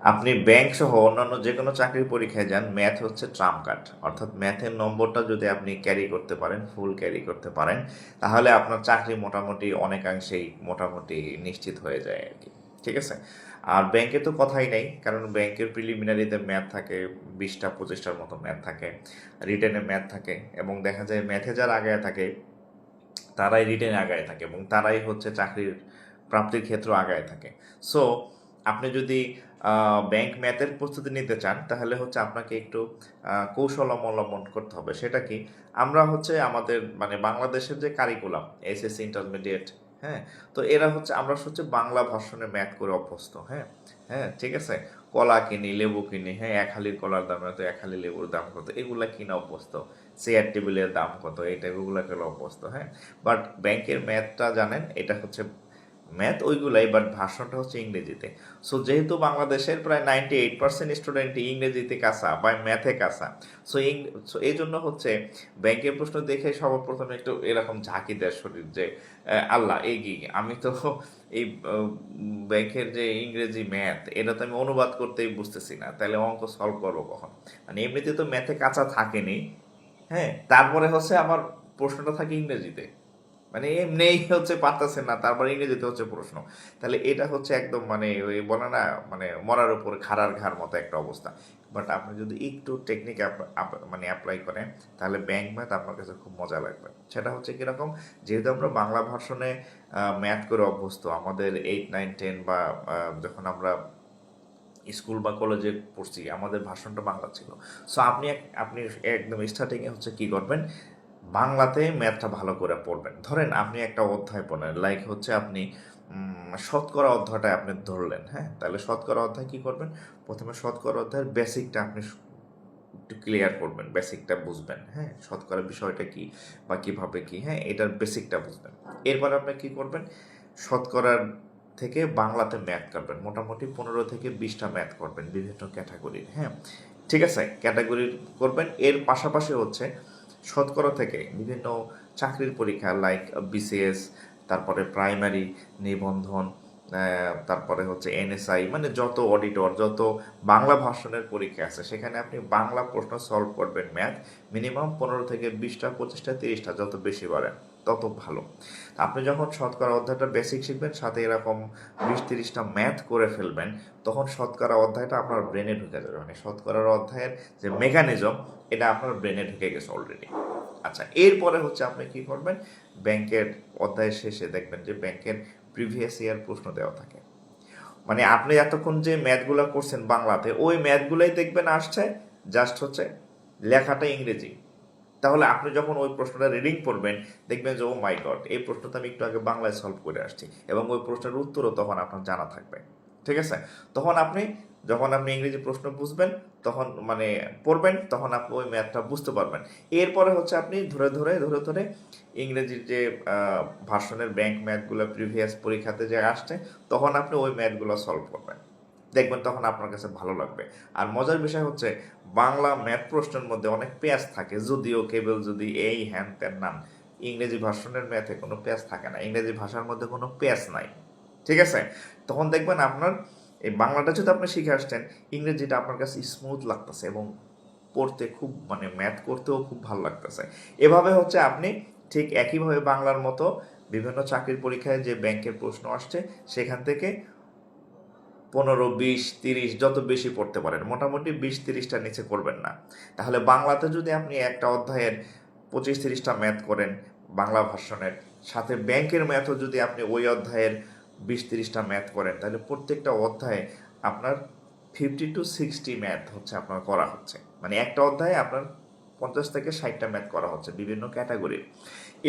আপনি ব্যাংক সহ অন্যান্য যে কোনো চাকরির পরীক্ষায় যান, ম্যাথ হচ্ছে ট্রাম্প কার্ড। অর্থাৎ ম্যাথের নম্বরটা যদি আপনি ক্যারি করতে পারেন, ফুল ক্যারি করতে পারেন, তাহলে আপনার চাকরি মোটামুটি অনেকাংশেই মোটামুটি নিশ্চিত হয়ে যায় আর কি। ঠিক আছে। আর ব্যাংকে তো কথাই নেই, কারণ ব্যাংকের প্রিলিমিনারিতে ম্যাথ থাকে 20-25টার মতো ম্যাথ থাকে, রিটেনে ম্যাথ থাকে, এবং দেখা যায় ম্যাথে যারা আগায় থাকে তারাই রিটেনে আগায় থাকে এবং তারাই হচ্ছে চাকরির প্রাপ্তির ক্ষেত্র আগায় থাকে। সো আপনি যদি ব্যাংক ম্যাথের প্রস্তুতি নিতে চান, তাহলে হচ্ছে আপনাকে একটু কৌশল অবলম্বন করতে হবে। সেটা কি? আমরা হচ্ছে আমাদের মানে বাংলাদেশের যে কারিকুলাম, এসএসসি ইন্টারমিডিয়েট, হ্যাঁ, তো এরা হচ্ছে আমরা হচ্ছে বাংলা ভার্সনে ম্যাথ করে অভ্যস্ত। হ্যাঁ, হ্যাঁ, ঠিক আছে। কলা কিনি, লেবু কিনি, হ্যাঁ, এক হালির কলার দাম এত, এক হালি লেবুর দাম কত, এগুলা কিনা অভ্যস্ত। চেয়ার টেবিলের দাম কত, এটা এগুলা কেন অভ্যস্ত। হ্যাঁ, বাট ব্যাংকের ম্যাথটা জানেন, এটা হচ্ছে ম্যাথ ওইগুলাই, বাট ভাষণটা হচ্ছে ইংরেজিতে। সো যেহেতু বাংলাদেশের প্রায় 98% স্টুডেন্টই ইংরেজিতে কাঁচা বা ম্যাথে কাঁচা, সো সো এই জন্য হচ্ছে ব্যাংকের প্রশ্ন দেখে সর্বপ্রথম একটু এরকম ঝাঁকি দেয় শরীর যে আল্লাহ এই কি, আমি তো এই ব্যাংকের যে ইংরেজি ম্যাথ, এটা তো আমি অনুবাদ করতেই বুঝতেছি না, তাহলে অঙ্ক সলভ করবো কখন? মানে এমনিতে তো ম্যাথে কাঁচা থাকেনি, হ্যাঁ, তারপরে হচ্ছে আমার প্রশ্নটা থাকে ইংরেজিতে, মানে এমনিই হচ্ছে পারতেছেন না, তারপর ইংরেজিতে হচ্ছে প্রশ্ন। তাহলে এটা হচ্ছে একদম মানে ওই বলে না, মানে মরার উপর খাড়ার ঘাড় মতো একটা অবস্থা। বাট আপনি যদি একটু টেকনিক মানে অ্যাপ্লাই করেন, তাহলে ব্যাংক ম্যাথ আপনার কাছে খুব মজা লাগবে। সেটা হচ্ছে কিরকম? যেহেতু আমরা বাংলা ভার্সনে ম্যাথ করে অভ্যস্ত, আমাদের 8, 9, 10 বা যখন আমরা স্কুল বা কলেজে পড়ছি, আমাদের ভাষণটা বাংলা ছিল। সো আপনি একদম স্টার্টিংয়ে হচ্ছে কি করবেন, বাংলাতে ম্যাথটা ভালো করে পড়বেন। ধরেন আপনি একটা অধ্যায় পড়লেন, লাইক হচ্ছে আপনি শতকরা অধ্যায়টা আপনি ধরলেন, হ্যাঁ, তাহলে শতকরা অধ্যায় কি করবেন? প্রথমে শতকরা অধ্যায়ের বেসিকটা আপনি একটু ক্লিয়ার করবেন, বেসিকটা বুঝবেন, হ্যাঁ, শতকরা বিষয়টা কি বা কিভাবে কি, হ্যাঁ, এটার বেসিকটা বুঝবেন। এরপর আপনি কি করবেন? শতকরার থেকে বাংলাতে ম্যাথ করবেন, মোটামুটি 15 থেকে 20টা ম্যাথ করবেন বিভিন্ন ক্যাটাগরির, হ্যাঁ, ঠিক আছে, ক্যাটাগরির করবেন। এর পাশাপাশি হচ্ছে শতকরা থেকে বিভিন্ন চাকরির পরীক্ষা লাইক বিসিএস, তারপরে প্রাইমারি, নিবন্ধন, তারপরে হচ্ছে এনএসআই, মানে যত অডিটর, যত বাংলা ভার্সনের পরীক্ষা আছে, সেখানে আপনি বাংলা প্রশ্ন সলভ করবেন ম্যাথ মিনিমাম 15 থেকে 20টা, 25টা, 30টা, যত বেশি পারেন তত ভালো। আপনি যখন শতকরা অধ্যায়টা বেসিক শিখবেন, সাথে এরকম 20-30টা ম্যাথ করে ফেলবেন, তখন শতকরা অধ্যায়টা আপনার ব্রেনে ঢুকে যাবে। মানে শতকরার অধ্যায়ের যে মেকানিজম, এটা আপনার ব্রেনে ঢুকে গেছে অলরেডি। আচ্ছা, এরপরে হচ্ছে আপনি কি করবেন? ব্যাংকের অধ্যায়ের শেষে দেখবেন যে ব্যাংকের প্রিভিয়াস ইয়ার প্রশ্ন দেওয়া থাকে। মানে আপনি এতক্ষণ যে ম্যাথগুলো করছেন বাংলাতে, ওই ম্যাথগুলোই দেখবেন আসছে, জাস্ট হচ্ছে লেখাটা ইংরেজি। তাহলে আপনি যখন ওই প্রশ্নটা রিডিং করবেন, দেখবেন যে ও মাই গড, এই প্রশ্নটা আমি একটু আগে বাংলায় সলভ করে আসছি, এবং ওই প্রশ্নের উত্তরও তখন আপনার জানা থাকবে। ঠিক আছে। তখন আপনি যখন আপনি ইংরেজি প্রশ্ন বুঝবেন, তখন মানে পড়বেন, তখন আপনি ওই ম্যাথটা বুঝতে পারবেন। এরপরে হচ্ছে আপনি ধরে ধরে ইংরেজির যে ভার্সনের ব্যাংক ম্যাথগুলো প্রিভিয়াস পরীক্ষাতে যে আসছে, তখন আপনি ওই ম্যাথগুলো সলভ করবেন, দেখবেন তখন আপনার কাছে ভালো লাগবে। আর মজার বিষয় হচ্ছে, বাংলা ম্যাথ প্রশ্নের মধ্যে অনেক পেঁয়াজ থাকে, যদিও কেবল যদি এই হ্যান ত্যান নাম, ইংরেজি ভার্সনের ম্যাথে কোনো পেঁয়াজ থাকে না, ইংরেজি ভাষার মধ্যে কোনো পেঁয়াজ নাই। ঠিক আছে। তখন দেখবেন আপনার এই বাংলাটা যদি আপনি শিখে আসছেন, ইংরেজিটা আপনার কাছে স্মুথ লাগতেছে এবং পড়তে খুব মানে ম্যাথ করতেও খুব ভালো লাগতেছে। এভাবে হচ্ছে আপনি ঠিক একইভাবে বাংলার মতো বিভিন্ন চাকরির পরীক্ষায় যে ব্যাংকের প্রশ্ন আসছে, সেখান থেকে 15, 20, 30 যত বেশি পড়তে পারেন, মোটামুটি 20-30টার নিচে করবেন না। তাহলে বাংলাতে যদি আপনি একটা অধ্যায়ের 25-30টা ম্যাথ করেন বাংলা ভার্সনের, সাথে ব্যাংকের ম্যাথও যদি আপনি ওই অধ্যায়ের 20-30টা ম্যাথ করেন, তাহলে প্রত্যেকটা অধ্যায়ে আপনার 50-60 ম্যাথ হচ্ছে আপনার করা হচ্ছে। মানে একটা অধ্যায়ে আপনার 50 থেকে 60টা ম্যাথ করা হচ্ছে বিভিন্ন ক্যাটাগরির।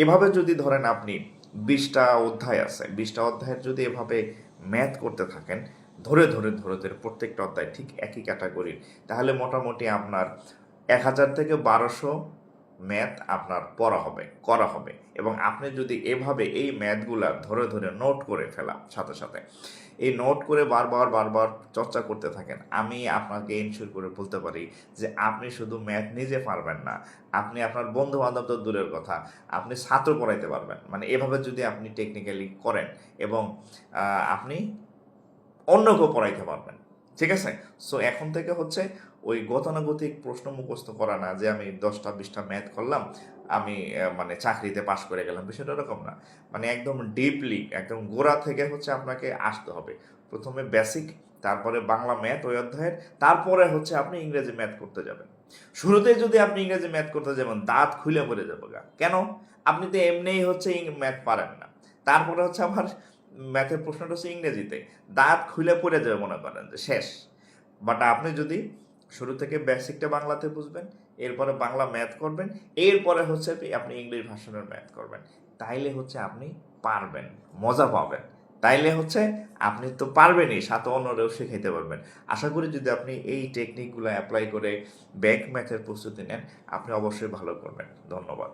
এভাবে যদি ধরেন আপনি 20টা অধ্যায় আছে, 20টা অধ্যায়ের যদি এভাবে ম্যাথ করতে থাকেন, ধরে ধরে প্রত্যেকটা অধ্যায় ঠিক একই ক্যাটাগরির, তাহলে মোটামুটি আপনার 1000 থেকে 1200 ম্যাথ আপনার পড়া হবে, করা হবে। এবং আপনি যদি এভাবে এই ম্যাথগুলা ধরে ধরে নোট করে ফেলা সাথে সাথে, এই নোট করে বারবার বারবার চর্চা করতে থাকেন, আমি আপনাকে ইনশিওর করে বলতে পারি যে আপনি শুধু ম্যাথ নিজে পারবেন না, আপনি আপনার বন্ধু বান্ধব তো দূরের কথা, আপনি ছাত্র পড়াইতে পারবেন। মানে এভাবে যদি আপনি টেকনিক্যালি করেন, এবং আপনি অন্যকেও পড়াইতে পারবেন। ঠিক আছে? সো এখন থেকে হচ্ছে ওই গতানুগতিক প্রশ্ন মুখস্থ করা না যে আমি 10টা 20টা ম্যাথ করলাম, আমি মানে চাকরিতে পাশ করে গেলাম, বিষয়টা এরকম না। মানে একদম ডিপলি একদম গোড়া থেকে হচ্ছে আপনাকে আসতে হবে। প্রথমে বেসিক, তারপরে বাংলা ম্যাথ ওই অধ্যায়ের, তারপরে হচ্ছে আপনি ইংরেজি ম্যাথ করতে যাবেন। শুরুতেই যদি আপনি ইংরেজি ম্যাথ করতে যাবেন দাঁত খুলে পড়ে যাবে গা। কেন? আপনি তো এমনিই হচ্ছে ম্যাথ পারেন না, তারপরে হচ্ছে আবার ম্যাথের প্রশ্নটা হচ্ছে ইংরেজিতে, দাঁত খুলে পড়ে যাবে, মনে করেন যে শেষ। বাট আপনি যদি শুরু থেকে বেসিকটা বাংলাতে বুঝবেন, এরপরে বাংলা ম্যাথ করবেন, এরপরে হচ্ছে আপনি ইংলিশ ভার্সনের ম্যাথ করবেন, তাইলে হচ্ছে আপনি পারবেন, মজা পাবেন। তাইলে হচ্ছে আপনি তো পারবেনই, সাথে অন্যরাও শেখাইতে পারবেন। আশা করি যদি আপনি এই টেকনিকগুলো অ্যাপ্লাই করে ব্যাংক ম্যাথের প্রস্তুতি নেন, আপনি অবশ্যই ভালো করবেন। ধন্যবাদ।